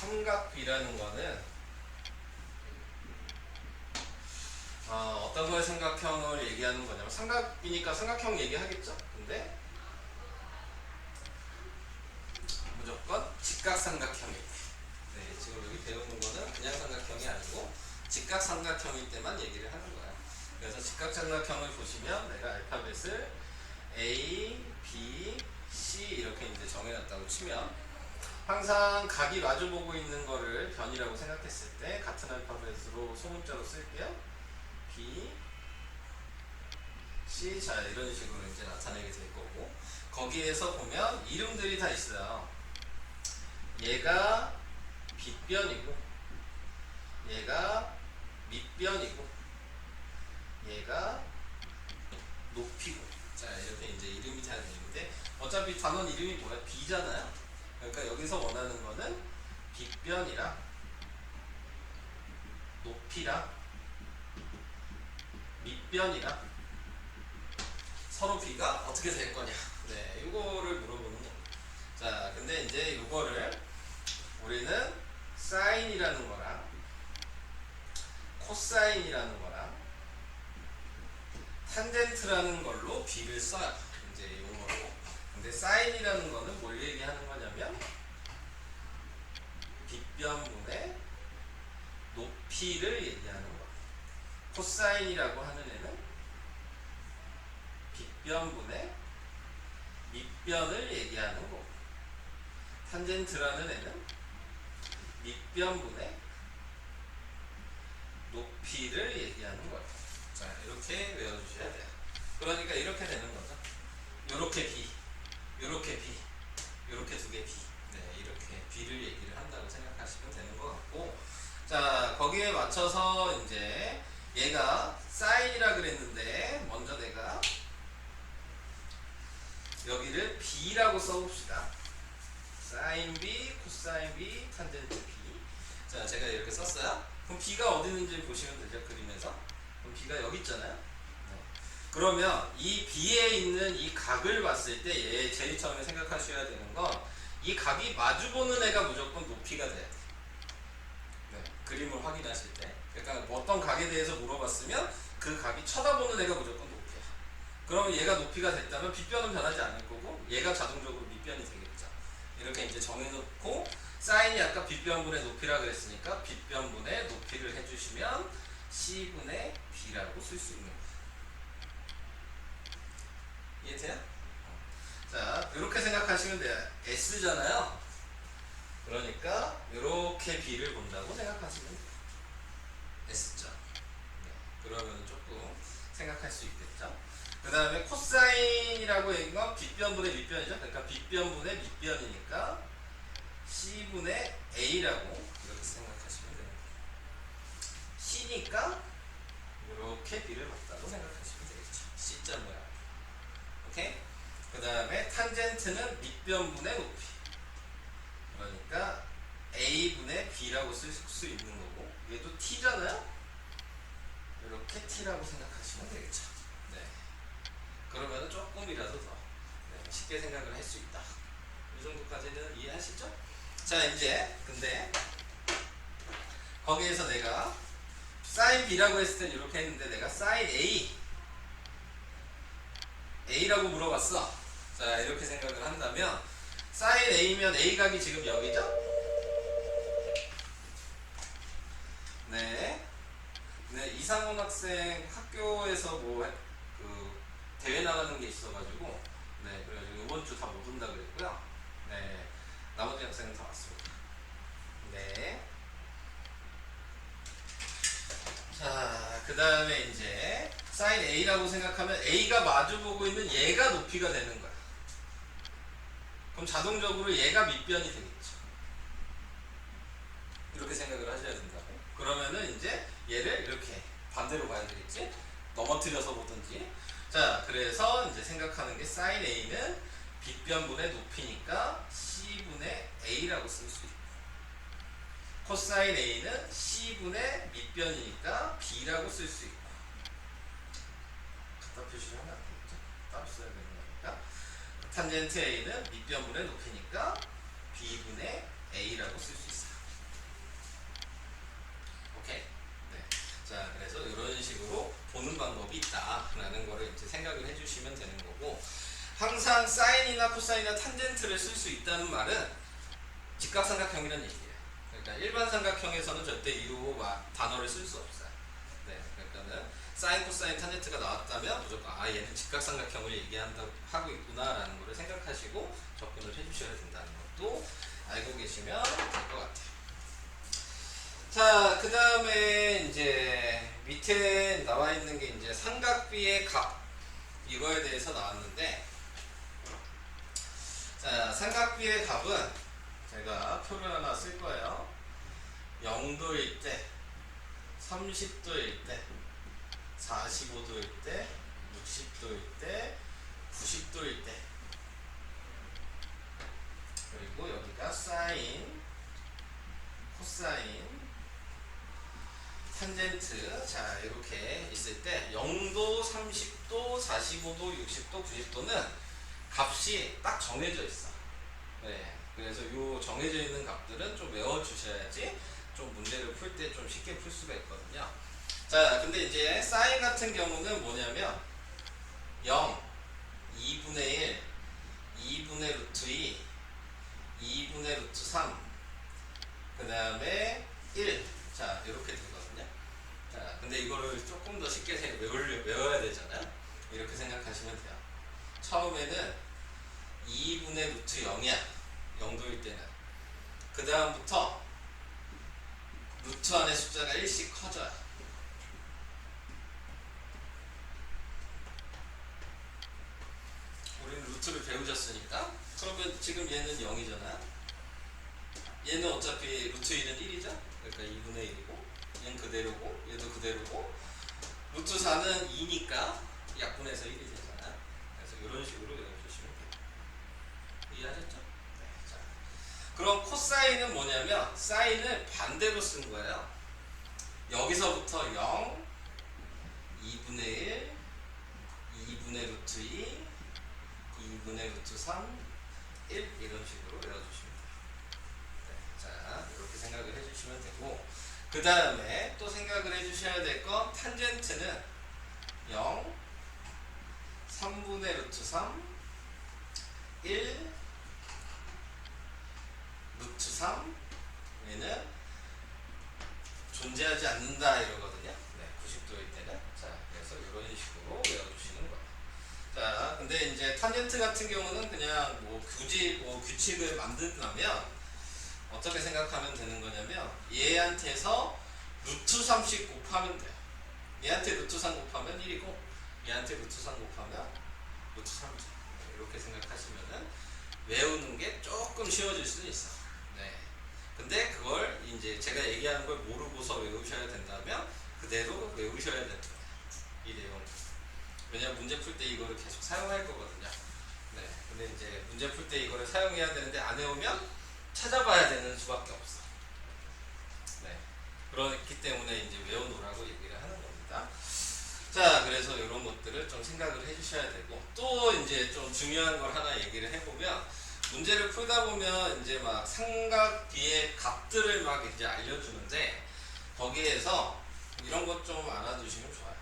삼각 B라는 거는 어떤 거의 삼각형을 얘기하는 거냐면 삼각이니까 삼각형 얘기하겠죠? 근데 무조건 직각삼각형일 때. 네, 지금 여기 배우는 거는 그냥 삼각형이 아니고 직각삼각형일 때만 얘기를 하는 거야. 그래서 직각삼각형을 보시면 내가 알파벳을 A, B, C 이렇게 이제 정해놨다고 치면 항상 각이 마주보고 있는 거를 변이라고 생각했을 때 같은 알파벳으로 소문자로 쓸게요. B, C, 자 이런 식으로 이제 나타내게 될 거고 거기에서 보면 이름들이 다 있어요. 얘가 빗변이고 얘가 밑변이고 얘가 높이고 자 이렇게 이제 이름이 잘 되는데 어차피 단원 이름이 뭐야? B잖아요. 그러니까 여기서 원하는 거는 빗변이랑 높이랑 밑변이랑 서로 B가 어떻게 될 거냐. 네, 이거를 물어보는 거예요. 자, 근데 이제 이거를 우리는 사인이라는 거랑 코사인이라는 거랑 탄젠트라는 걸로 B를 써요. 이제 용어로. 근데 사인이라는 거는 뭘 얘기하는 거냐면 빗변분의 높이를 얘기하는 거예요. 코사인이라고 하는 애는 빗변분의 밑변을 얘기하는 거고 탄젠트라는 애는 밑변분의 높이를 얘기하는 거예요. 자, 이렇게 외워주셔야 돼요. 그러니까 이렇게 되는 거죠. 요렇게 B, 요렇게 B, 요렇게 두 개 B. 네, 이렇게 B를 얘기를 한다고 생각하시면 되는 것 같고 자, 거기에 맞춰서 이제 얘가 사인이라 그랬는데 먼저 내가 여기를 B라고 써봅시다. 사인 B, 코사인 B, 탄젠트 B. 자, 제가 이렇게 썼어요. 그럼 B가 어디 있는지 보시면 되죠. 그림에서. 그럼 B가 여기 있잖아요. 네. 그러면 이 B에 있는 이 각을 봤을 때 얘 제일 처음에 생각하셔야 되는 건 이 각이 마주보는 애가 무조건 높이가 돼야 돼. 네. 그림을 확인하실 때. 그러니까 어떤 각에 대해서 물어봤으면 그 각이 쳐다보는 애가 무조건 높이야. 그러면 얘가 높이가 됐다면 빗변은 변하지 않을 거고 얘가 자동적으로 밑변이 되겠죠. 이렇게 이제 정해놓고 사인이 아까 빗변분의 높이라 그랬으니까 빗변분의 높이를 해주시면 C분의 B라고 쓸 수 있는 거예요. 이해돼요? 자, 이렇게 생각하시면 돼요. S잖아요. 그러니까 이렇게 B를 본다고 생각하시면 돼요. S점. 네, 그러면 조금 생각할 수 있겠죠. 그 다음에 코사인이라고 얘기한 건 빗변분의 밑변이죠. 그러니까 빗변분의 밑변이니까 C분의 A라고 이렇게 생각하시면 됩니다. C니까 이렇게 B를 봤다고 생각하시면 되겠죠. C자 모양. 오케이? 그 다음에 탄젠트는 밑변분의 높이. 그러니까 A분의 B라고 쓸 수 있는 거고 얘도 T잖아요? 이렇게 T라고 생각하시면 되겠죠. 네. 그러면 조금이라도 더 쉽게 생각을 할 수 있다. 이 정도까지는 이해하시죠? 자, 이제 근데 거기에서 내가 사인 B라고 했을 땐 이렇게 했는데 내가 사인 A라고 물어봤어. 자, 이렇게 생각을 한다면 사인 A면 A각이 지금 여기죠? 네. 네, 이상원 학생 학교에서 그 대회 나가는 게 있어가지고 네, 그래가지고 이번 주 다 못 온다 그랬고요. 네, 나머지 학생은 다 왔습니다. 네. 자, 그 다음에 이제 사인 A라고 생각하면 A가 마주보고 있는 얘가 높이가 되는 거야. 그럼 자동적으로 얘가 밑변이 되겠죠. 이렇게 생각을 하셔야 된다고. 그러면은 이제 얘를 이렇게 반대로 가야 되겠지? 넘어뜨려서 보든지. 자, 그래서 이제 생각하는 게 사인 A는 빗변분의 높이니까 C분의 A라고 쓸 수 있고 코사인 A는 C분의 밑변이니까 B라고 쓸 수 있고 갖다 표시를 하면 안 되겠죠? 따로 써야 되는 거니까 탄젠트 A는 밑변분의 높이니까 B분의 A라고 쓸 수 있어요. 그래서 이런 식으로 보는 방법이 있다라는 거를 이제 생각을 해주시면 되는 거고, 항상 사인이나 코사인이나 탄젠트를 쓸 수 있다는 말은 직각삼각형이라는 얘기예요. 그러니까 일반 삼각형에서는 절대 이 단어를 쓸 수 없어요. 네, 그러니까는 사인, 코사인, 탄젠트가 나왔다면 무조건 얘는 직각삼각형을 얘기한다고 하고 있구나라는 거를 생각하시고 접근을 해주셔야 된다는 것도 알고 계시면 될 것 같아요. 자, 그 다음에 이제 밑에 나와 있는 게 이제 삼각비의 값, 이거에 대해서 나왔는데, 자, 삼각비의 값은 제가 표를 하나 쓸 거예요. 0도일 때, 30도일 때, 45도일 때, 60도일 때, 90도일 때, 그리고 여기가 사인, 코사인, 탄젠트. 자, 이렇게 있을 때 0도, 30도, 45도, 60도, 90도는 값이 딱 정해져 있어. 네, 그래서 이 정해져 있는 값들은 좀 외워주셔야지 좀 문제를 풀 때 좀 쉽게 풀 수가 있거든요. 자, 근데 이제 사인 같은 경우는 뭐냐면 0, 2분의 1, 2분의 루트 2, 2분의 루트 3, 그 다음에 1. 자, 이렇게 되거든요. 자, 근데 이거를 조금 더 쉽게 외워야 되잖아요. 이렇게 생각하시면 돼요. 처음에는 2분의 루트 0이야. 0도일 때는. 그 다음부터 루트 안의 숫자가 1씩 커져요. 우리는 루트를 배우셨으니까. 그러면 지금 얘는 0이잖아요. 얘는 어차피 루트 1은 1이죠. 그러니까 2분의 1이고, 얘는 그대로고, 얘도 그대로고, 루트 4는 2니까 약분해서 1이 되잖아요. 그래서 이런 식으로 외워주시면 돼요. 이해하셨죠? 네. 자, 그럼 코사인은 뭐냐면 사인을 반대로 쓴 거예요. 여기서부터 0, 2분의 1, 2분의 루트 2, 2분의 루트 3, 1 이런 식으로 외워주시면 돼요. 네. 자, 이렇게 생각을 해주시면 되고, 그 다음에 또 생각을 해주셔야 될 건 탄젠트는 0, 3분의 루트 3, 1, 루트 3, 얘는 존재하지 않는다 이러거든요. 네, 90도일 때는. 자, 그래서 이런 식으로 외워주시는 거예요. 자, 근데 이제 탄젠트 같은 경우는 그냥 뭐 굳이 뭐 규칙을 만든다면 어떻게 생각하면 되는 거냐면 얘한테서 루트 3씩 곱하면 돼요. 얘한테 루트 3 곱하면 1이고 얘한테 루트 3 곱하면 루트 3이죠. 이렇게 생각하시면은 외우는 게 조금 쉬워질 수는 있어. 네. 근데 그걸 이제 제가 얘기하는 걸 모르고서 외우셔야 된다면 그대로 외우셔야 된다. 이 내용. 왜냐면 문제 풀 때 이거를 계속 사용할 거거든요. 네. 근데 이제 문제 풀 때 이거를 사용해야 되는데 안 외우면 찾아봐야 되는 수밖에 없어. 네. 그렇기 때문에 이제 외워놓으라고 얘기를 하는 겁니다. 자, 그래서 이런 것들을 좀 생각을 해주셔야 되고, 또 이제 좀 중요한 걸 하나 얘기를 해보면, 문제를 풀다 보면 이제 막 삼각비의 값들을 막 이제 알려주는데, 거기에서 이런 것 좀 알아두시면 좋아요.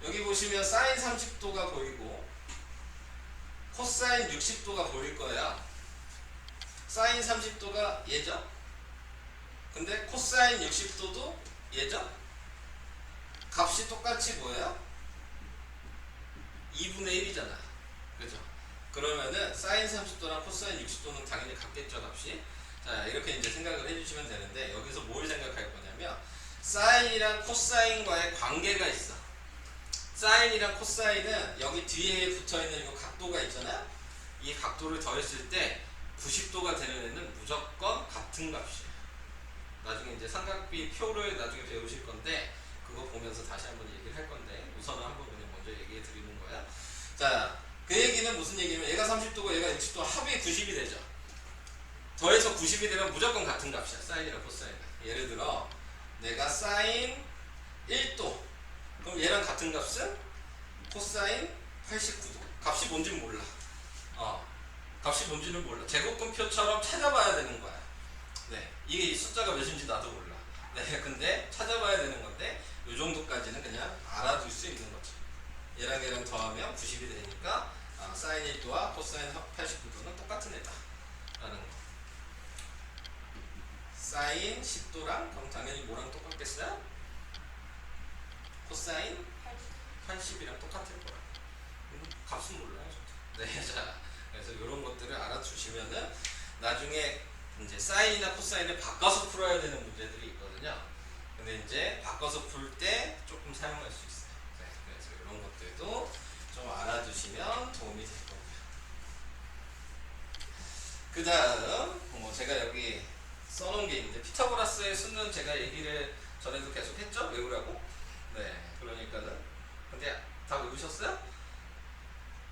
여기 보시면 사인 30도가 보이고, 코사인 60도가 보일 거예요. 사인 30도가 얘죠? 근데 코사인 60도도 얘죠? 값이 똑같이 뭐예요? 2분의 1이잖아. 그죠? 그러면은 사인 30도랑 코사인 60도는 당연히 같겠죠, 값이. 자, 이렇게 이제 생각을 해주시면 되는데, 여기서 뭘 생각할 거냐면, 사인이랑 코사인과의 관계가 있어. 사인이랑 코사인은 여기 뒤에 붙어 있는 이 각도가 있잖아요? 이 각도를 더했을 때 90도가 되는 애는 무조건 같은 값이에요. 나중에 이제 삼각비 표를 나중에 배우실 건데, 그거 보면서 다시 한번 얘기를 할 건데, 우선은 한번 그냥 먼저 얘기해 드리는 거야. 자, 그 얘기는 무슨 얘기냐면 얘가 30도고 얘가 60도 합이 90이 되죠. 더해서 90이 되면 무조건 같은 값이야. 사인이랑 코사인은. 예를 들어 내가 사인 1도, 그럼 얘랑 같은 값은 코사인 89도. 값이 뭔지는 몰라. 값이 뭔지는 몰라. 제곱근표처럼 찾아봐야 되는 거야. 네, 이게 숫자가 몇인지 나도 몰라. 네, 근데 찾아봐야 되는 건데 이 정도까지는 그냥 알아둘 수 있는 거죠. 얘랑 얘랑 더하면 90이 되니까 사인 1도와 코사인 89도는 똑같은 애다 라는 거. 사인 10도랑 그럼 당연히 뭐랑 똑같겠어요? 코사인 80이랑 똑같을 거라. 값은 몰라요 저도. 네, 자 그래서 이런 것들을 알아두시면은 나중에 이제 사인이나 코사인을 바꿔서 풀어야 되는 문제들이 있거든요. 근데 이제 바꿔서 풀 때 조금 사용할 수 있어요. 네, 그래서 이런 것들도 좀 알아두시면 도움이 될 거고요. 그 다음 제가 여기 써놓은 게 있는데 피타고라스의 수는 제가 얘기를 전에도 계속 했죠? 외우라고. 네, 그러니까는 근데 다 외우셨어요?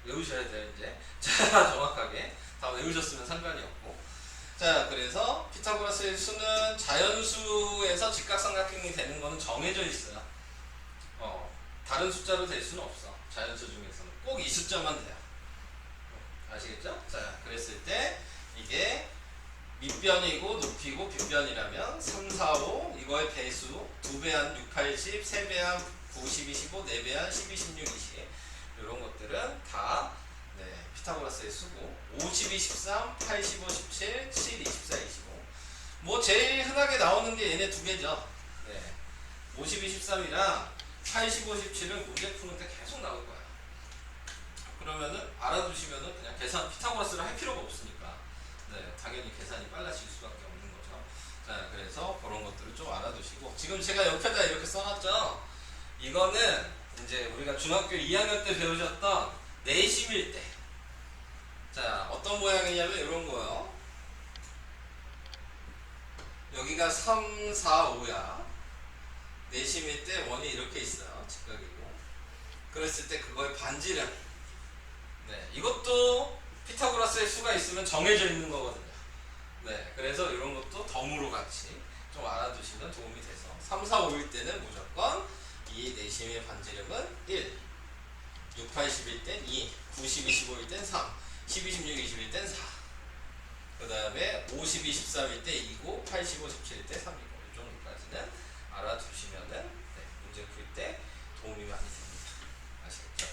외우셔야 돼요 이제. 자, 정확하게 다 외우셨으면 상관이 없고. 자, 그래서 피타고라스의 수는 자연수에서 직각삼각형이 되는 거는 정해져 있어요. 다른 숫자로 될 수는 없어. 자연수 중에서는 꼭 이 숫자만 돼요. 아시겠죠? 자, 그랬을 때 이게 밑변이고 높이고 빗변이라면 3, 4, 5 이거의 배수 2배한 6, 8, 10, 3배한 9, 12, 15, 4배한 12, 16, 20 이런 것들은 다 피타고라스의 수고 50, 23, 8, 15, 17, 7, 24, 25 뭐 제일 흔하게 나오는 게 얘네 두 개죠. 50, 23이랑 8, 15, 17은 문제 푸는데 계속 나올 거야. 그러면은 알아두시면은 그냥 계산 피타고라스를 할 필요가 없으니까 당연히 계산이 빨라질 수밖에 없는 거죠. 자, 그래서 그런 것들을 좀 알아두시고 지금 제가 옆에다 이렇게 써놨죠. 이거는 이제 우리가 중학교 2학년 때 배우셨던 내심일 때. 자, 어떤 모양이냐면 이런 거요. 여기가 3, 4, 5야. 내심일 때 원이 이렇게 있어요. 직각이고. 그랬을 때 그거의 반지름. 이것도 피타고라스의 수가 있으면 정해져 있는 거거든요. 그래서 이런 것도 덤으로 같이 좀 알아두시면 도움이 돼서 3, 4, 5일 때는 무조건 이 내심의 반지름은 1, 6, 8, 10일 땐 2, 9, 10, 25일 땐 3, 12, 16, 20일 땐 4. 그 다음에 50, 23일 때 2고 8, 15, 17일 때 3이고 이 정도까지는 알아두시면은 문제 풀 때 도움이 많이 됩니다. 아시겠죠?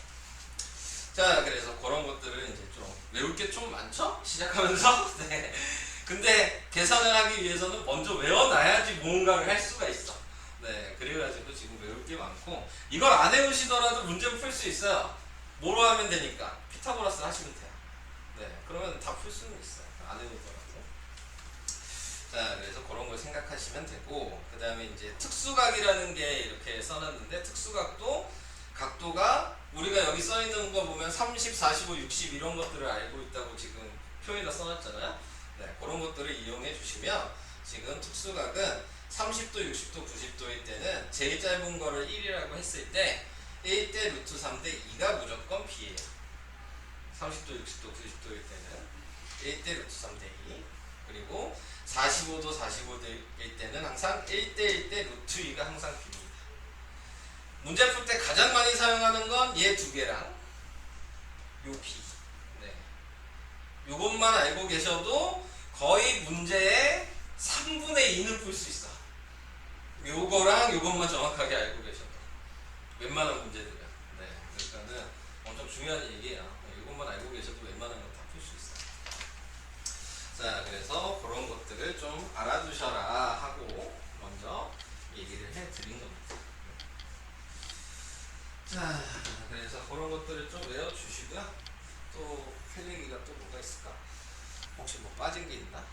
자, 그래서 그런 것들을 이제 좀 외울 게 좀 많죠? 시작하면서. 근데 계산을 하기 위해서는 먼저 외워놔야지 뭔가를 할 수가 있어. 그래가지고 지금 외울 게 많고 이걸 안 외우시더라도 문제는 풀 수 있어요. 뭐로 하면 되니까 피타고라스 하시면 돼요. 그러면 다 풀 수는 있어요. 안 외우더라도. 자, 그래서 그런 걸 생각하시면 되고 그 다음에 이제 특수각이라는 게 이렇게 써놨는데 특수각도 각도가 우리가 여기 써있는 거 보면 30, 45, 60 이런 것들을 알고 있다고 지금 표에다 써놨잖아요. 그런 것들을 이용해 주시면 지금 특수각은 30도, 60도, 90도일 때는 제일 짧은 거를 1이라고 했을 때 1대 루트 3대 2가 무조건 B예요. 30도, 60도, 90도일 때는 1대 루트 3대 2 그리고 45도, 45도일 때는 항상 1대 1대 루트 2가 항상 B입니다. 문제 풀 때 가장 많이 사용하는 건 얘 두 개랑 요 B. 요것만 알고 계셔도 거의 문제의 3분의 2는 풀 수 있어. 요거랑 요것만 정확하게 알고 계셔도 웬만한 문제들은. 그러니까는 엄청 중요한 얘기예요. 요것만 알고 계셔도 웬만한 건 다 풀 수 있어요. 자, 그래서 그런 것들을 좀 알아두셔라 하고 먼저 얘기를 해드린 겁니다. 자, 그래서 그런 것들을 좀 외워주시고요. 또 할 얘기가 또 뭐가 있을까? 혹시 뭐 빠진 게 있나?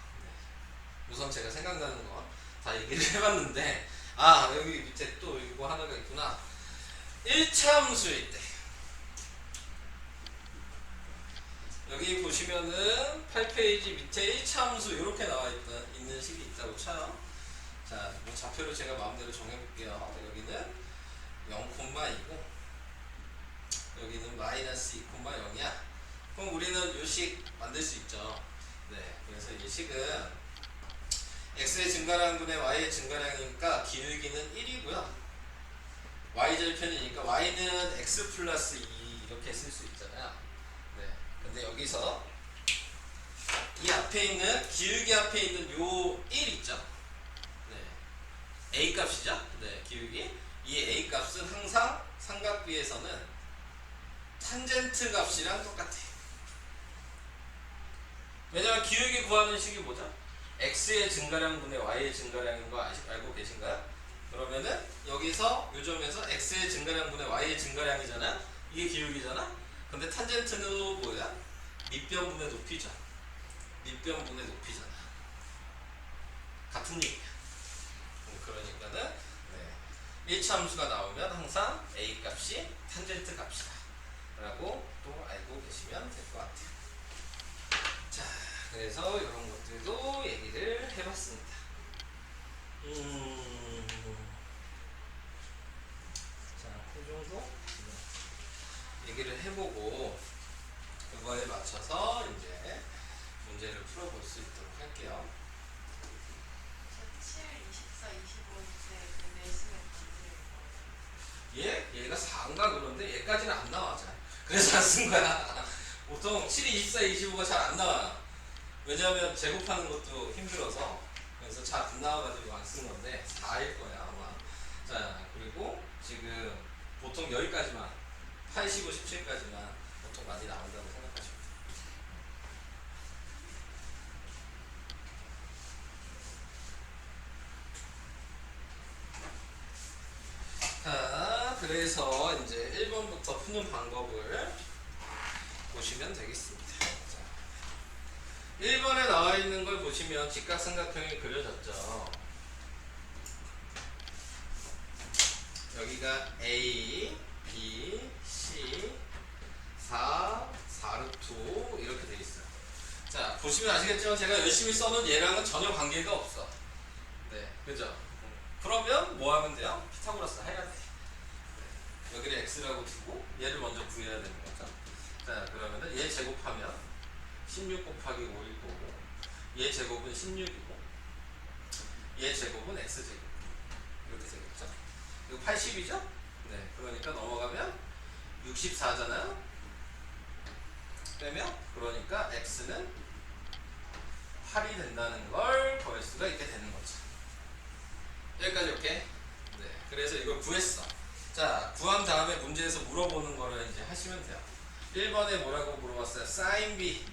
우선 제가 생각나는 거 다 얘기를 해봤는데 여기 밑에 또 이거 하나가 있구나. 1차 함수일 때 여기 보시면은 8페이지 밑에 1차 함수 이렇게 있는 식이 있다고 쳐요. 자, 뭐 좌표를 제가 마음대로 정해볼게요. 여기는 0,2고 여기는 마이너스 2,0이야. 그럼 우리는 이 식 만들 수 있죠. 그래서 이 식은 x의 증가량분의 y의 증가량이니까 기울기는 1이고요. y절편이니까 y는 x 플러스 2 이렇게 쓸 수 있잖아요. 근데 여기서 이 앞에 있는 기울기 앞에 있는 요 1 있죠. a 값이죠. 기울기 이 A 값은 항상 삼각비에서는 탄젠트 값이랑 똑같아. 왜냐면 기울기 구하는 식이 뭐죠? x의 증가량분의 y의 증가량인 거 알고 계신가요? 그러면은 여기서 요 점에서 x의 증가량분의 y의 증가량이잖아. 이게 기울기잖아. 근데 탄젠트는 뭐야? 밑변분의 높이죠. 밑변분의 높이잖아. 같은 얘기야. 그러니까는 네. 1차 함수가 나오면 항상 a 값이 탄젠트 값이다 라고 또 알고 계시면 될 것 같아요. 자, 그래서 이런 것들도 얘기를 해봤습니다. 자, 이 정도 얘기를 해보고 그거에 맞춰서 이제 문제를 풀어볼 수 있도록 할게요. 7, 24, 25인데 그 내시면 얘가 4인가 그런데 얘까지는 안 나와. 잘. 그래서 안 쓴 거야. 보통 7, 24, 25가 잘 안 나와. 왜냐하면 제곱하는 것도 힘들어서 그래서 잘 안 나와가지고 안 쓴 건데 4일 거야 아마. 자, 그리고 지금 보통 여기까지만 85, 17까지만 보통 많이 나온다고 생각하시면 돼요. 자, 그래서 이제 1번부터 푸는 방법을 보시면 되겠습니다. 자, 1번에 나와 있는 걸 보시면 직각삼각형이 그려졌죠. 여기가 A, B, C, 4, 4루트 이렇게 돼 있어요. 자, 보시면 아시겠지만 제가 열심히 써놓은 얘랑은 전혀 관계가 없어. 네, 그죠? 그러면 뭐 하면 돼요? 피타고라스 해야 돼. 네, 여기를 x라고 두고 얘를 먼저 구해야 되는 거죠. 자, 그러면은 얘 제곱하면 16 곱하기 5일 거고 얘 제곱은 16이고 얘 제곱은 x제곱 이렇게 되겠죠. 이거 80이죠? 네, 그러니까 넘어가면 64잖아요. 빼면 그러니까 x는 8이 된다는 걸 구할 수가 있게 되는 거죠. 여기까지 오케이? 네, 그래서 이걸 구했어. 자, 구한 다음에 문제에서 물어보는 거를 이제 하시면 돼요. 1번에 뭐라고 물어봤어요? sin b.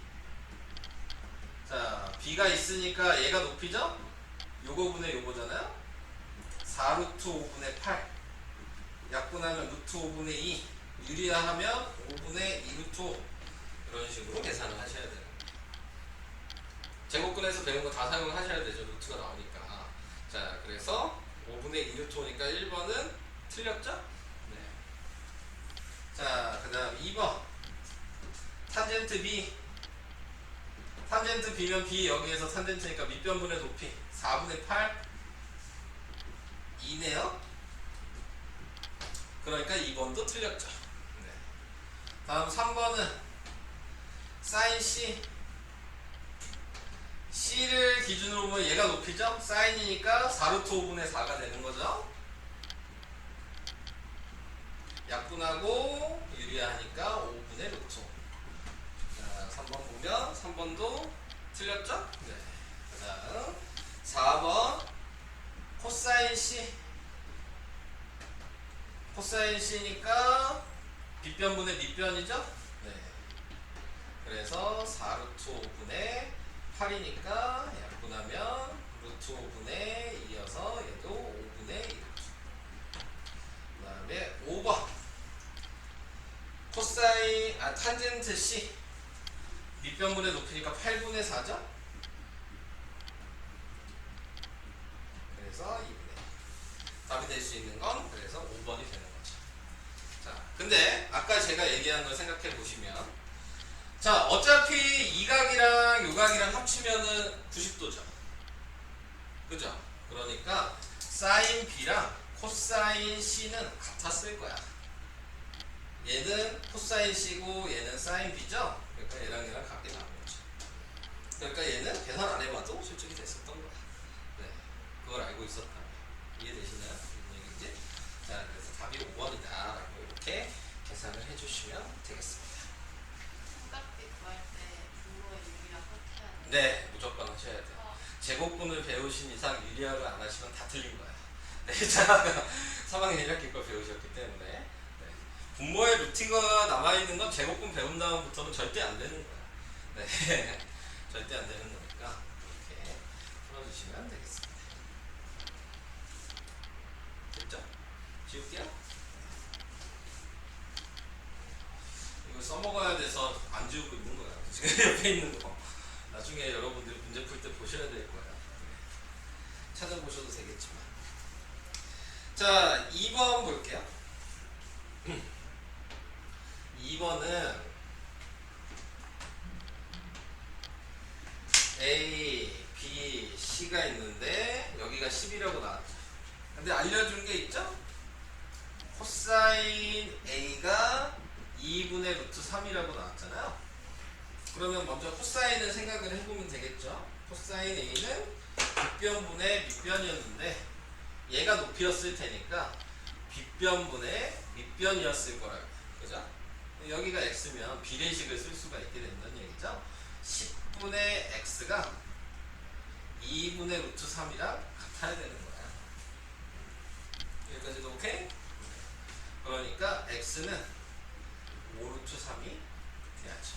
자, b가 있으니까 얘가 높이죠? 요거분의 요거잖아요. 4루트 5분의 8 약분하면 루트 5분의 2 유리화하면 5분의 2루트 5 이런 식으로 계산을 하셔야 돼요. 제곱근에서 배운 거 다 사용하셔야 되죠. 루트가 나오니까. 자, 그래서 5분의 2루트 5니까 1번은 틀렸죠? 네. 자, 그 다음 2번 탄젠트 B. 탄젠트 B면 B 여기에서 탄젠트니까 밑변분의 높이 4분의 8 2네요. 그러니까 2번도 틀렸죠. 네. 다음 3번은 sin C. C를 기준으로 보면 얘가 높이죠? 사인이니까 4루트 5분의 4가 되는 거죠. 약분하고 유리하니까 5분의 루트 5. 자, 3번 보면 3번도 틀렸죠? 네. 그 다음 4번 코사인 C. 코사인 C니까 빗변분의 밑변이죠? 네. 그래서 4루트 5분의 8이니까 약분하면 루트 5분의 2여서 얘도 5분의 2루트. 그 다음에 5번 코사인 탄젠트 C. 밑변분의 높이니까 8분의 4죠? 그래서 2분의 2. 답이 될 수 있는 건 그래서 5번이 되는 거죠. 자, 근데 아까 제가 얘기한 걸 생각해 보시면 자, 어차피 이 각이랑 요 각이랑 합치면은 90도죠. 그죠? 그러니까 사인 B랑 코사인 C는 같았을 거야. 얘는 코사인 C고 얘는 사인 B죠? 그러니까 얘랑 같게 나온 거죠. 그러니까 얘는 계산 안 해봐도 실적이 됐었던 거야. 네, 그걸 알고 있었다. 이해되시나요? 무슨 얘기인지? 자, 그래서 답이 5번이다 라고 이렇게 계산을 해주시면 되겠습니다. 삼각비 구할 때 분모의 유리랑 꼭 해야 돼. 네, 무조건 하셔야 돼요. 제곱근을 배우신 이상 유리화를 안 하시면 다 틀린 거야. 네, 자, 3학년 1학기 걸 배우셨기 때문에. 네. 분모의 루트가 남아있는 건 제곱분 배운 다음부터는 절대 안 되는 거야. 네. 절대 안 되는 거니까 이렇게 풀어주시면 되겠습니다. 됐죠? 지울게요. 이거 써먹어야 돼서 안 지우고 있는 거야. 지금 옆에 있는 거. 나중에 여러분들이 문제 풀 때 보셔야 될 거야. 찾아보셔도 되겠지만. 자, 2번 볼게요. 2번은 A, B, C가 있는데 여기가 10이라고 나왔죠. 근데 알려준 게 있죠? 코사인 A가 2분의 루트 3이라고 나왔잖아요. 그러면 먼저 코사인을 생각을 해보면 되겠죠. 코사인 A는 빗변분의 밑변이었는데 얘가 높이였을 테니까 빗변분의 밑변이었을 거라고. 그죠? 여기가 x면 비례식을 쓸 수가 있게 된다는 얘기죠. 10분의 x가 2분의 루트 3이랑 같아야 되는 거야. 여기까지도 오케이? 그러니까 x는 5루트 3이 돼야죠.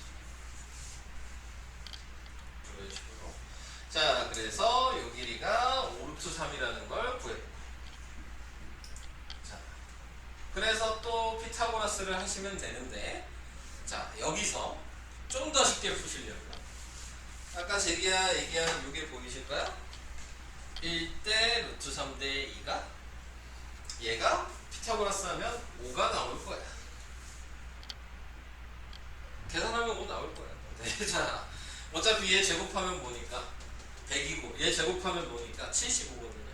이런 식으로. 자, 그래서 요 길이가 5루트 3이라는 걸 구했고. 자, 그래서 또 피타고라스를 하시면 되는데, 자, 여기서 좀 더 쉽게 푸시려고요. 아까 제가 얘기한 요게 보이실까요? 1대 루트 3대 2가 얘가 피타고라스 하면 5가 나올 거야. 계산하면 5 나올 거야. 네, 자, 어차피 얘 제곱하면 뭐니까 100이고 얘 제곱하면 뭐니까 75거든요.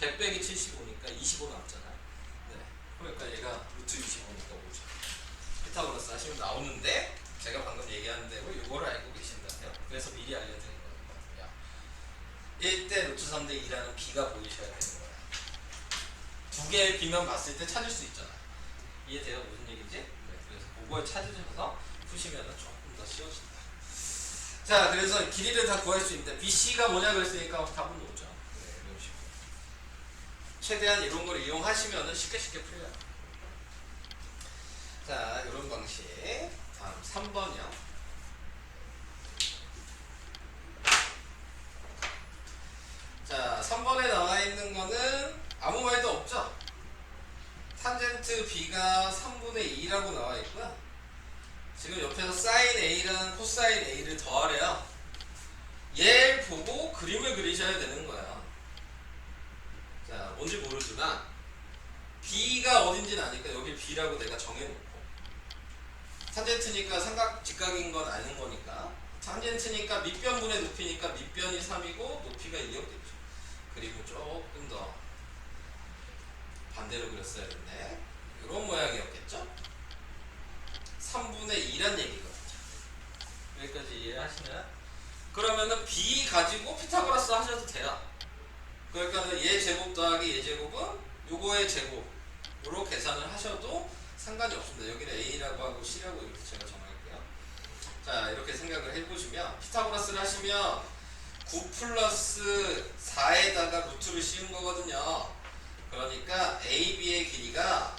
100 빼기 75니까 25 남잖아. 네, 그러니까 얘가 루트 25니까 5죠. 피타고라스 하시면 나오는데 제가 방금 얘기한 대로 이거를 알고 계신다면 그래서 미리 알려드린 거거든요. 1대 루트 3대 2라는 B가 보이셔야 되는 거야. 두 개의 B만 봤을 때 찾을 수 있잖아. 이해돼요? 무슨 얘기인지? 네, 그래서 그걸 찾으셔서 푸시면 조금 더 쉬워진다. 자, 그래서 길이를 다 구할 수 있는데 BC가 뭐냐 그랬으니까 답은 오죠. 네, 이런 식으로. 최대한 이런 걸 이용하시면 쉽게 풀려요. 자, 이런 방식. 다음 3번이요. 자, 3번에 나와 있는 거는 아무 말도 없죠? 탄젠트 B가 3분의 2라고 나와 있고요. 지금 옆에서 사인 A랑 코사인 A를 더하래요. 얘를 보고 그림을 그리셔야 되는 거야. 자, 뭔지 모르지만 B가 어딘지는 아니까 여기 B라고 내가 정해놓고 탄젠트니까 삼각 직각인 건 아는 거니까 탄젠트니까 밑변분의 높이니까 밑변이 3이고 높이가 2였겠죠. 그리고 조금 더 반대로 그렸어야 했네. 이런 모양이었겠죠? 3분의 2란 얘기거든요. 여기까지 이해하시나요? 그러면은 B 가지고 피타고라스 하셔도 돼요. 그러니까 얘 제곱 더하기 얘 제곱은 요거의 제곱으로 계산을 하셔도 상관이 없습니다. 여기는 A라고 하고 C라고 이렇게 제가 정할게요. 자, 이렇게 생각을 해보시면 피타고라스를 하시면 9 플러스 4에다가 루트를 씌운 거거든요. 그러니까 AB의 길이가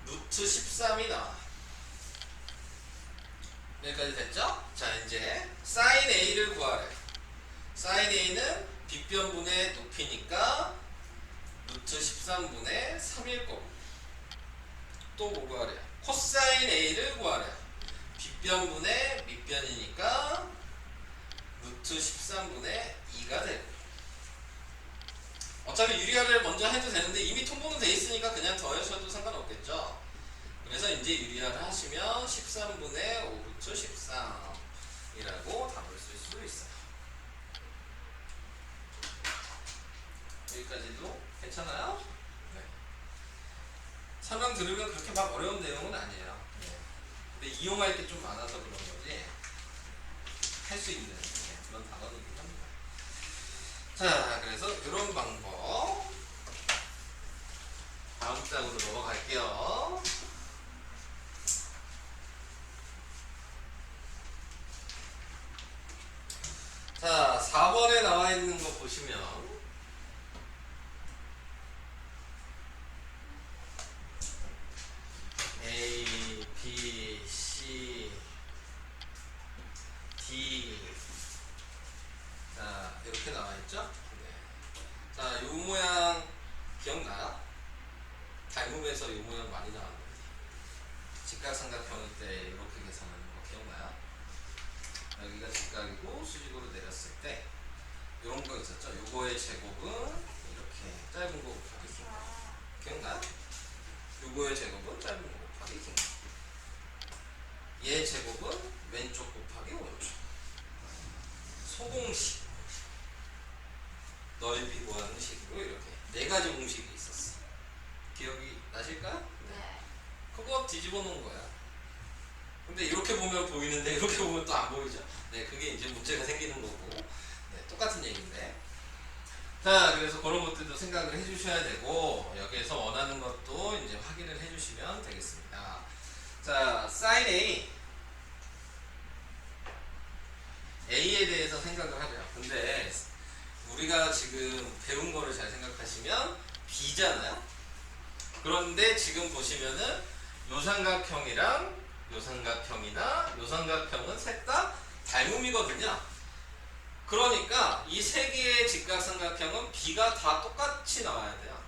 루트 13이 나와. 여기까지 됐죠? 자, 이제 사인 A를 구하래. 사인 A는 빗변분의 높이니까 루트 13분의 3일 거고. 또 뭐 구하래? 코사인 A를 구하래. 빗변분의 밑변이니까 루트 13분의 2가 되고. 어차피 유리화를 먼저 해도 되는데 이미 통보는 돼 있으니까 그냥 더하셔도 상관없겠죠. 그래서 이제 유리화를 하시면 13분의 5 루트 13이라고 답을 쓸 수 있어요. 여기까지도 괜찮아요? 네. 설명 들으면 그렇게 막 어려운 내용은 아니에요. 네. 근데 이용할 게 좀 많아서 그런 거지 할 수 있는 그런 단어이긴 합니다. 자, 그래서 이런 방법 다음 장으로 넘어갈게요. 자, 4번에 나와 있는 거 보시면 이렇게 나와있죠? 네. 자, 요 모양 기억나요? 닮음에서 요 모양 많이 나왔는데 직각삼각형일 때 이렇게 계산하는 거 기억나요? 여기가 직각이고 수직으로 내렸을 때 이런 거 있었죠? 요거의 제곱은 이렇게 짧은 거 곱하기 긴 거 기억나요? 요거의 제곱은 짧은 거 곱하기 긴 거. 얘 제곱은 왼쪽 곱하기 오른쪽. 소공식 넓이 구하는 식으로 이렇게 네 가지 공식이 있었어. 기억이 나실까요? 네. 그거 뒤집어 놓은 거야. 근데 이렇게 보면 보이는데 이렇게 보면 또 안 보이죠? 네, 그게 이제 문제가 생기는 거고. 네, 똑같은 얘기인데. 자, 그래서 그런 것들도 생각을 해주셔야 되고 여기에서 원하는 것도 이제 확인을 해주시면 되겠습니다. 자, sin A A에 대해서 생각을 하죠. 근데 우리가 지금 배운 거를 잘 생각하시면 B잖아요. 그런데 지금 보시면은 요삼각형이랑 요삼각형이나 요삼각형은 셋 다 닮음이거든요. 그러니까 이 세 개의 직각삼각형은 B가 다 똑같이 나와야 돼요.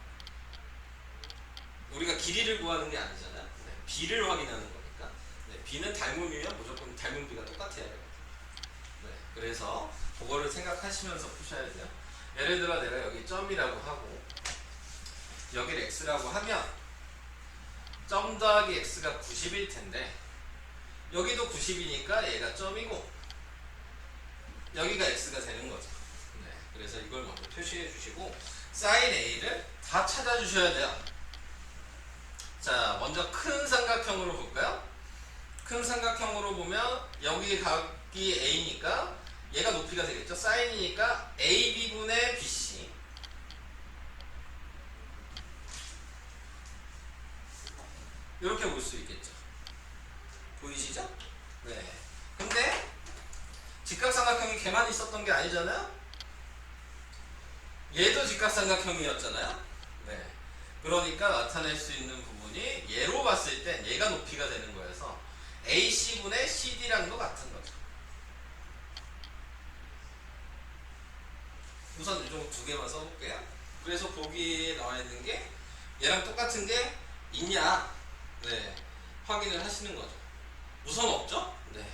우리가 길이를 구하는 게 아니잖아요. 네, B를 확인하는 거니까. 네, B는 닮음이면 무조건 닮은 B가 똑같아야 돼요. 네, 그래서 그거를 생각하시면서 푸셔야 돼요. 예를 들어 내가 여기 점이라고 하고 여기를 x라고 하면 점 더하기 x가 90일 텐데 여기도 90이니까 얘가 점이고 여기가 x가 되는 거죠. 네, 그래서 이걸 먼저 표시해 주시고 sin a를 다 찾아 주셔야 돼요. 자, 먼저 큰 삼각형으로 볼까요? 큰 삼각형으로 보면 여기 각이 a니까 얘가 높이가 되겠죠. sin이니까 ab분의 bc 이렇게 볼 수 있겠죠. 보이시죠? 네. 근데 직각삼각형이 걔만 있었던 게 아니잖아요. 얘도 직각삼각형이었잖아요. 네. 그러니까 나타낼 수 있는 부분이 얘로 봤을 땐 얘가 높이가 되는 거여서 AC분의 CD랑도 같은 거죠. 우선 이 정도 두 개만 써볼게요. 그래서 보기에 나와 있는 게 얘랑 똑같은 게 있냐? 네. 확인을 하시는 거죠. 우선 없죠? 네.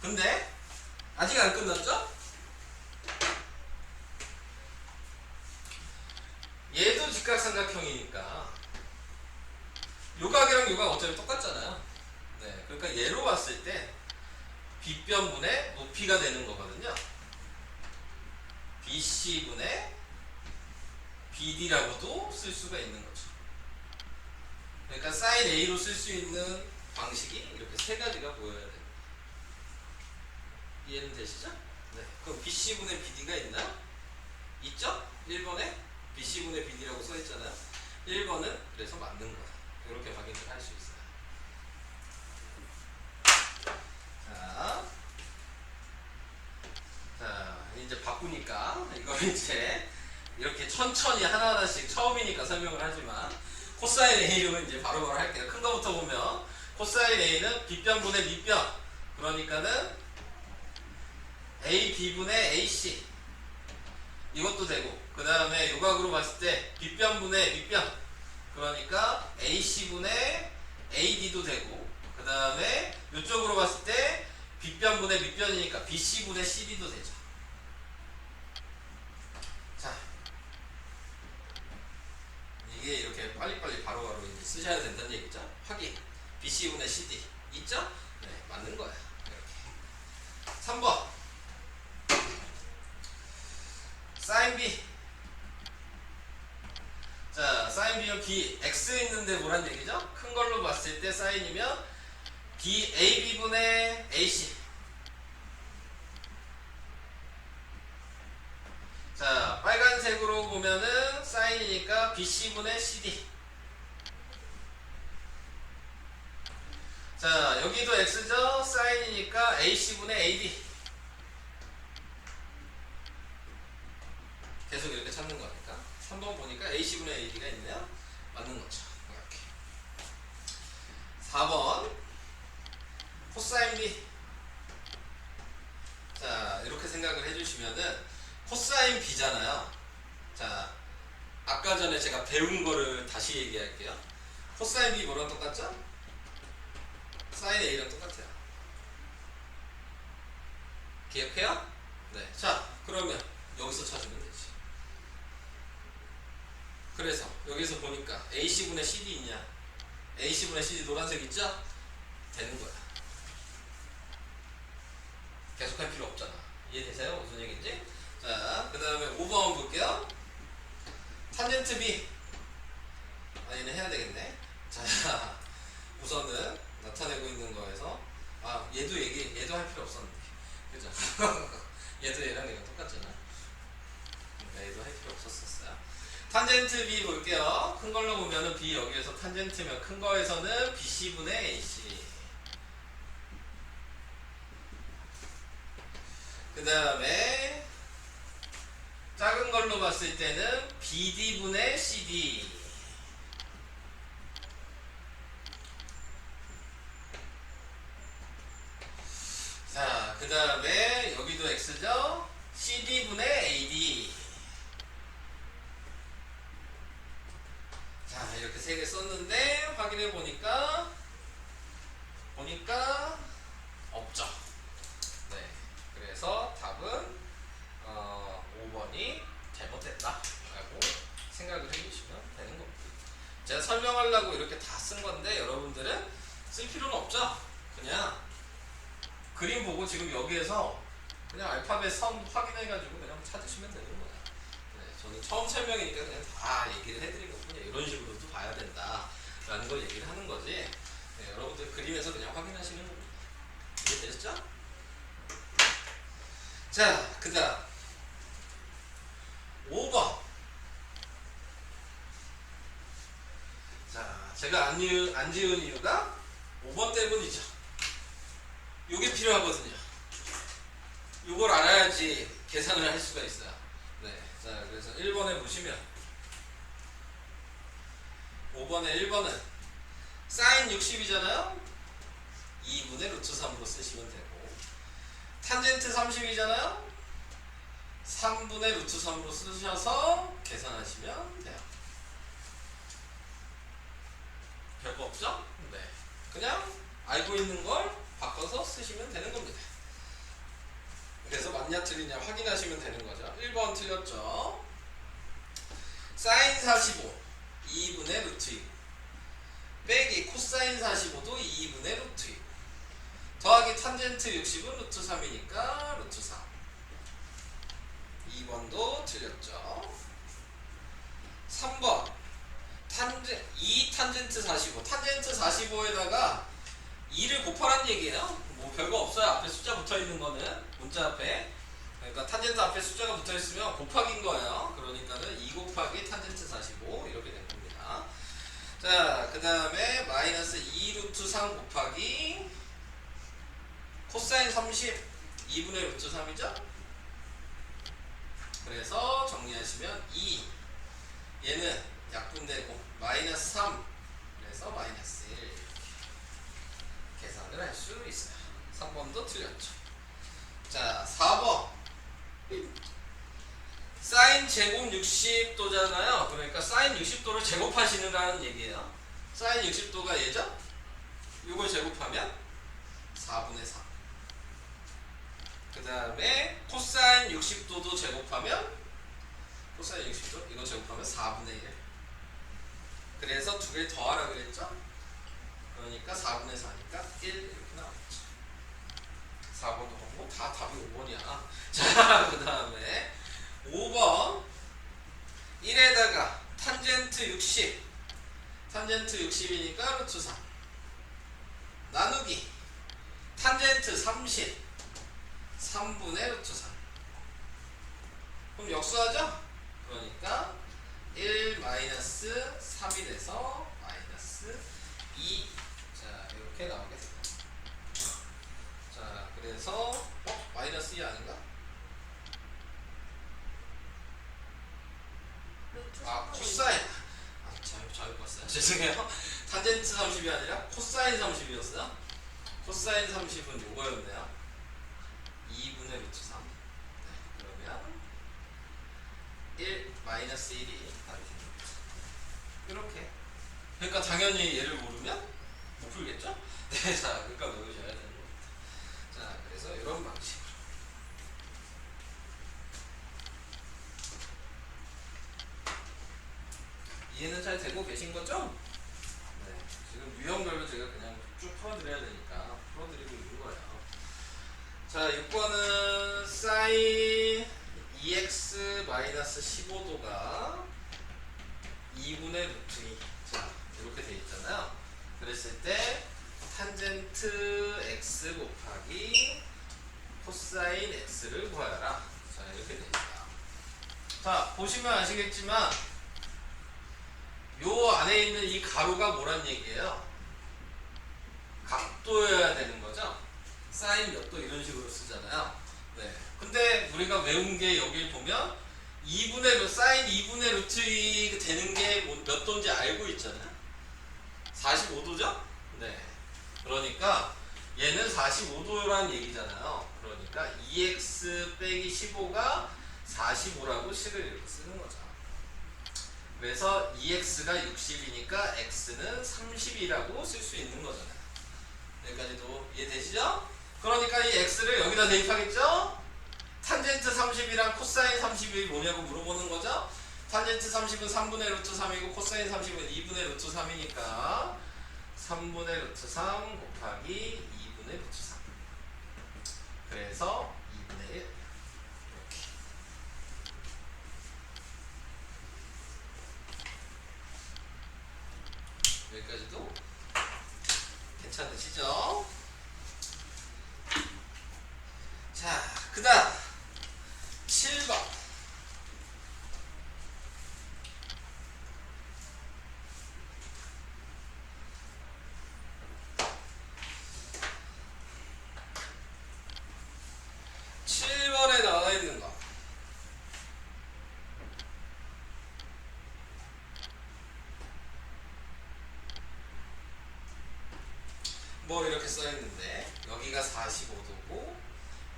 근데 아직 안 끝났죠? 얘도 직각삼각형이니까 요 각이랑 요 각 어차피 똑같잖아요. 네. 그러니까 얘로 봤을 때 빗변분의 높이가 되는 거거든요. BC분의 BD라고도 쓸 수가 있는 거죠. 그러니까 sin A로 쓸 수 있는 방식이 이렇게 세 가지가 보여야 돼요. 이해는 되시죠? 네. 그럼 BC분의 BD가 있나요? 있죠? 1번에 BC분의 BD라고 써있잖아요. 1번은 그래서 맞는 거예요. 이렇게 확인을 할 수 있어요. 자, 이제 바꾸니까 이걸 이제 이렇게 천천히 하나하나씩 처음이니까 설명을 하지만 코사인 A로 이제 바로바로 할게요. 큰 거부터 보면 코사인 A는 빗변분의 밑변 그러니까는 AB분의 AC 이것도 되고 그 다음에 요각으로 봤을 때 빗변분의 밑변 그러니까 AC분의 AD도 되고 그 다음에 이쪽으로 봤을 때 빗변분의 밑변이니까 BC분의 CD도 되죠. 자, 이게 이렇게 빨리빨리 바로바로 이제 쓰셔야 된다는 얘기죠. 확인. BC분의 CD 있죠? 네, 맞는 거야. 이렇게. 3번. sin B. 자, sin B는 B, X 있는데 뭐란 얘기죠? 큰 걸로 봤을 때 sin이면 B, AB분의 AC. 자, 빨간색으로 보면은 sin이니까 BC분의 CD. 자, 여기도 X죠? sin이니까 AC분의 AD. 계속 이렇게 찾는 거니까. 3번 보니까 AC분의 AD가 있네요. 맞는 거죠. 이렇게. 4번 코사인 B. 자, 이렇게 생각을 해주시면은 코사인 B잖아요. 자, 아까 전에 제가 배운 거를 다시 얘기할게요. 코사인 B 뭐랑 똑같죠? 사인 A랑 똑같아요. 기억해요? 네. 자, 그러면 여기서 찾으면 되지. 그래서 여기서 보니까 AC분의 CD 있냐? AC분의 CD 노란색 있죠? 되는 거야. 계속할 필요 없잖아. 이해되세요? 무슨 얘기인지? 자, 그 다음에 5번 볼게요. 탄젠트 B. 아, 얘는 해야 되겠네. 자, 우선은 나타내고 있는 거에서 얘도 할 필요 없었는데. 그죠? 얘도 얘랑 얘가 똑같잖아. 그러니까 얘도 할 필요 없었어요. 탄젠트 B 볼게요. 큰 걸로 보면은 B 여기에서 탄젠트면 큰 거에서는 BC분의 AC. 그 다음에 작은 걸로 봤을 때는 BD분의 CD. 자, 그 다음에 여기도 X죠? CD분의 AD. 자, 이렇게 세 개 썼는데 확인해 보니까 없죠. 네, 그래서 답은 5번이 잘못됐다 라고 생각을 해주시면 되는 겁니다. 제가 설명하려고 이렇게 다 쓴 건데 여러분들은 쓸 필요는 없죠. 그냥 그림 보고 지금 여기에서 그냥 알파벳 선 확인해가지고 그냥 찾으시면 되는 거예요. 네, 저는 처음 설명이니까 그냥 다 얘기를 해드린 거군요. 이런 식으로도 봐야 된다 라는 걸 얘기를 하는 거지. 네, 여러분들 그림에서 그냥 확인하시는 겁니다. 이해되셨죠? 자, 그 다음 5번. 자, 제가 안 지은 이유가 5번 때문이죠. 요게 필요하거든요. 요걸 알아야지 계산을 할 수가 있어요. 네, 자, 그래서 1번에 보시면 5번에 1번은 사인 60이잖아요. 2분의 루트 3으로 쓰시면 되고, 탄젠트 30이잖아요. 3분의 루트 3으로 쓰셔서 계산하시면 돼요. 별거 없죠? 네. 그냥 알고 있는 걸 바꿔서 쓰시면 되는 겁니다. 그래서 맞냐 틀리냐 확인하시면 되는 거죠. 1번 틀렸죠? 사인 45 2분의 루트 2 빼기 코사인 45도 2분의 루트 2 더하기 탄젠트 60은 루트 3이니까 루트 3. 2번도 틀렸죠. 3번 2 탄젠트 45 탄젠트 45에다가 2를 곱하라는 얘기예요. 뭐 별거 없어요. 앞에 숫자 붙어있는 거는 문자 앞에, 그러니까 탄젠트 앞에 숫자가 붙어있으면 곱하기인 거예요. 그러니까는 2 곱하기 탄젠트 45 이렇게 된 겁니다. 자, 그 다음에 마이너스 2 루트 3 곱하기 코사인 30 2분의 루트 3이죠. 그래서 정리하시면 2 얘는 약분되고 마이너스 3 그래서 마이너스 1 이렇게 계산을 할 수 있어요. 3번도 틀렸죠. 자, 4번 사인 제곱 60도잖아요. 그러니까 사인 60도를 제곱하시는라는 얘기예요. 사인 60도가 얘죠? 이걸 제곱하면 4분의 3. 그 다음에 코사인 60도도 제곱하면 코사인 60도 이거 제곱하면 4분의 1. 그래서 두 개 더하라 그랬죠? 그러니까 4분의 4니까 1 이렇게 나왔죠. 4번도 보고 다 답이 5번이야. 자, 그 다음에 5번 1에다가 탄젠트 60 탄젠트 60이니까 루트 3 나누기 탄젠트 30 3분의 루트 3. 그럼 역수하죠? 그러니까 1 마이너스 3이 돼서 마이너스 2. 자, 이렇게 나오게 됩니다. 자, 그래서 마이너스 2 아닌가? 코사인. 잘못 봤어요. 죄송해요. 탄젠트 30이 아니라 코사인 30이었어요. 코사인 30은 요거였네요. 2분의 루트 3. 네, 그러면 1이 답이 되는 거죠. 이렇게. 그러니까 당연히 얘를 모르면 못 풀겠죠? 네, 자, 그러니까 외우셔야 되는 겁니다. 자, 그래서 이런 방식으로. 이해는 잘 되고 계신 거죠? 네, 지금 유형별로 제가 그냥 쭉 풀어드려야 되니까 풀어드리고 있는 거예요. 자, 6번은 sin 2x-15도가 2분의 루트 2. 자, 이렇게 돼 있잖아요. 그랬을 때 탄젠트 x 곱하기 코사인 x를 구하여라. 자, 이렇게 돼 있다. 자, 보시면 아시겠지만 요 안에 있는 이 가로가 뭐란 얘기예요? 각도여야 되는 거죠? 사인 몇 도 이런 식으로 쓰잖아요. 네. 근데 우리가 외운 게 여기 보면 2분의 사인 2분의 루트 2 되는 게 몇 도인지 알고 있잖아요. 45도죠? 네. 그러니까 얘는 45도란 얘기잖아요. 그러니까 2x 빼기 15가 45라고 식을 이렇게 쓰는 거죠. 그래서 2x가 60이니까 x는 30이라고 쓸 수 있는 거잖아요. 여기까지도 이해되시죠? 그러니까 이 x를 여기다 대입하겠죠? 탄젠트 30이랑 코사인 30이 뭐냐고 물어보는 거죠? 탄젠트 30은 3분의 루트 3이고 코사인 30은 2분의 루트 3이니까 3분의 루트 3 곱하기 2분의 루트 3. 그래서 2분의 1. 이렇게. 여기까지도 괜찮으시죠? 자, 그 다음 7번. 에 나와 있는 거. 뭐 이렇게 써 있는데 여기가 45도고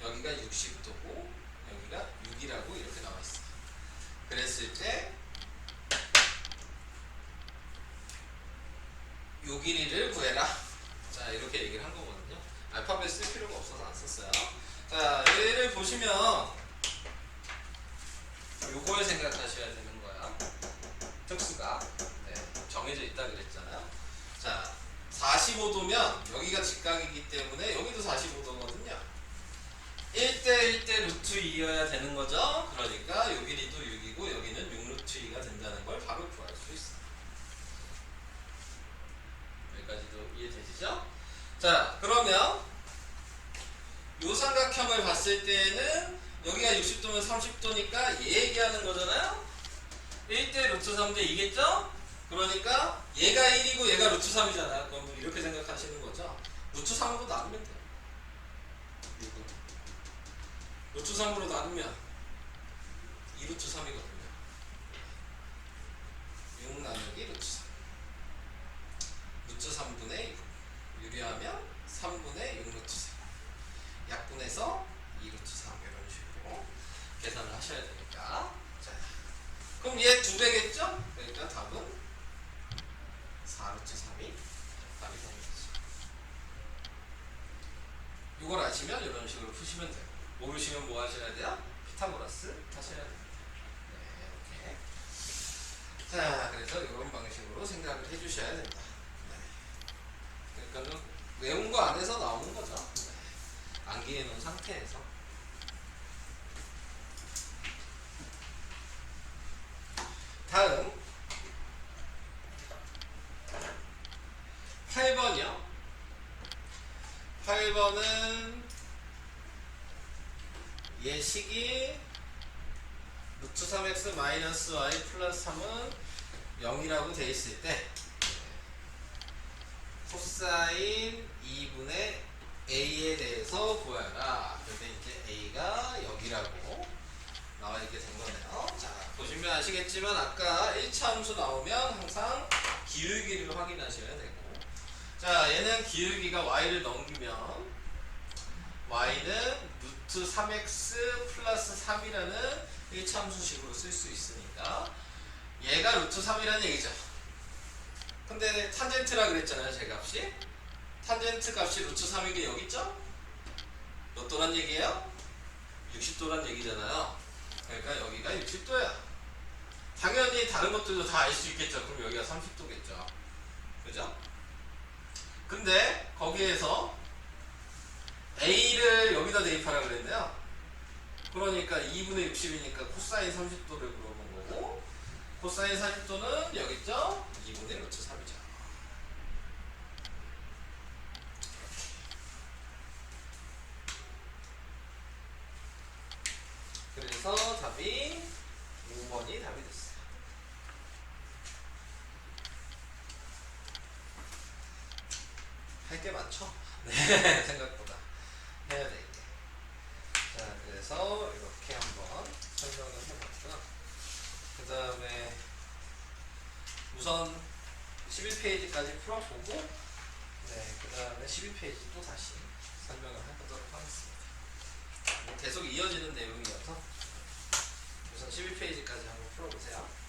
여기가 60도고 여기가 6이라고 이렇게 나와 있어요. 그랬을 때 요 길이를 구해라. 자, 이렇게 얘기를 한 거거든요. 알파벳 쓸 필요가 없어서 안 썼어요. 자, 얘를 보시면 요걸 생각하셔야 되는 거야. 특수가 정해져 있다 그랬잖아요. 자, 45도면 여기가 직각이기 때문에 여기도 45도거든요. 1대 1대 루트 2여야 되는 거죠. 그러니까 요 길이도 6이고 여기는 6 루트 2가 된다는 걸 바로 구할 수 있어요. 여기까지도 이해되시죠? 자, 그러면 요 삼각형을 봤을 때는 여기가 60도면 30도니까 얘 얘기하는 거잖아요. 1대 루트 3대 2겠죠? 그러니까 얘가 1이고 얘가 루트 3이잖아요. 그럼 이렇게 생각하시는 거죠. 루트 3으로 나누면 돼요. 루트 3으로 나누면 2 루트 3이거든요. 6 나누기 루트 3. 루트 3분의 6. 유리하면 3분의 6 루트 3. 약분해서 2 루트 3 이런 식으로 계산을 하셔야 되니까. 자, 그럼 얘 2배겠죠? 그러니까 답은 4 루트 3이 답이 되는 거죠. 이걸 아시면 이런 식으로 푸시면 돼요. 모르시면 뭐 하셔야 돼요? 피타고라스 하셔야 됩니다. 네, 이렇게. 자, 그래서 이런 방식으로 생각을 해주셔야 된다. 네. 그러니까는 외운 거 안에서 나오는 거죠. 네. 암기해 놓은 상태에서. 다음 8번이요. 8번은 예식이 루트 3x 마이너스 y 플러스 3은 0이라고 돼 있을 때 코사인 2분의 a에 대해서 구하라. 근데 이제 a가 여기라고 나와 있게 된 거네요. 자, 보시면 아시겠지만 아까 1차 함수 나오면 항상 기울기를 확인하셔야 되고, 자, 얘는 기울기가 y를 넘기면 y는 루트 3x 플러스 3이라는 1차 함수식으로 쓸 수 있으니까 얘가 루트 3이라는 얘기죠. 근데 탄젠트라 그랬잖아요, 제 값이. 탄젠트 값이 루트 3인 게 여기 있죠? 몇 도란 얘기예요? 60도란 얘기잖아요. 그러니까 여기가 60도야. 당연히 다른 것들도 다 알 수 있겠죠. 그럼 여기가 30도겠죠. 그죠? 근데 거기에서 A를 여기다 대입하라 그랬네요. 그러니까 2분의 60이니까 코사인 30도를 물어본 거고, 코사인 40도는 여기 있죠? 2분의 루트 3이죠. 그래서 답이 5번이 답이 됐어요. 할 게 많죠? 네, 생각보다 해야 돼 이게. 자, 그래서 이렇게 한번 설명을 해봤고요. 그 다음에 우선 11페이지까지 풀어보고, 네, 그 다음에 12페이지 또 다시 설명을 해보도록 하겠습니다. 계속 이어지는 내용이어서 우선 12페이지까지 한번 풀어보세요.